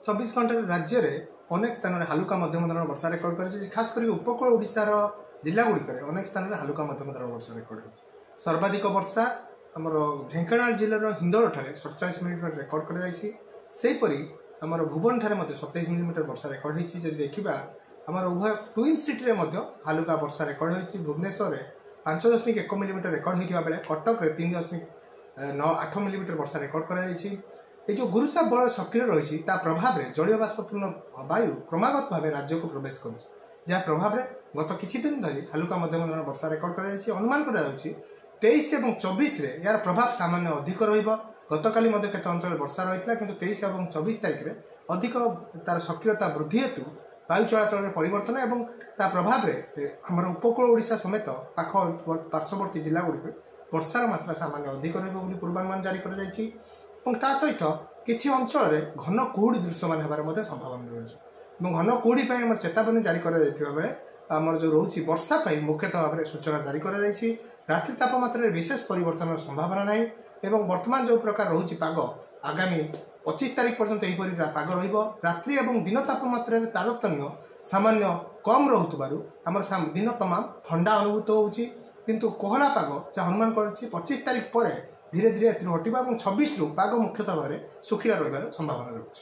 24 घंटा राज्य में अनेक स्थान में हालुका मध्यम धरण वर्षा रेकर्ड कर खास कर उपकूल ओडिशार जिलागुड़िक अनेक स्थान में हालुका मध्यम धरण वर्षा रेकर्ड हो सर्वाधिक वर्षा आमर ढेंकानाल जिलार हिंदोल ठारे 47 मिलिमीटर रेकर्ड कर आमर भुवन ठारे 27 मिलिमीटर वर्षा रेकर्ड होती देखा आमर उभय ट्विन सिटी में हालुका वर्षा रेकर्ड होती भुवनेश्वर 5.1 मिलिमीटर रेकर्ड होता बेले कटक 3.8 मिलिमीटर वर्षा रेकर्ड कर जो गुरुचाप बल सक्रिय रही प्रभाव में जलीय बाष्पूर्ण वायु क्रमागत भाव राज्य को प्रवेश कर प्रभाव में गत किछि दिन धरी हालुका मध्यम धरण वर्षा रेकर्ड कर अनुमान कर 23 और 24 यार प्रभाव सामान्य अधिक रतकाली केत अंचल वर्षा रही कि 23 और 24 तारिख में अधिक तार सक्रियता वृद्धि हेतु वायु चलाचल में परिवर्तन और प्रभाव में आम उपकूल ओडिशा समेत पाख पार्श्ववर्ती जिलागुड़ी वर्षार मात्रा सामान्य अधिक रही पूर्वानुमान जारी कर सहित किसी अंचल में घन कुहुड़ी दृश्यमान होबार संभावना रही घन कुहुड़ी आम चेतावनी जारी कर आमर जो रोचे वर्षा मुख्यतः भाव में सूचना जारी कर रात्रि तापमात्रा विशेष परिवर्तन संभावना ना एवं वर्तमान जो प्रकार रोचे पाग आगामी 25 तारिख पर्यंत यहीपरि पाग रात्रि और दिन तापमात्रा तारतम्य सामान्य कम रोथबारु आमर दिन तमाम ठंडा अनुभूत होउची किंतु कोहला पाग जहाँ अनुमान कर 25 तारिख पर धीरे धीरे हटिबा और 26 रु पाग मुख्यतः भाव में सुखिला रहिबार संभावना रही।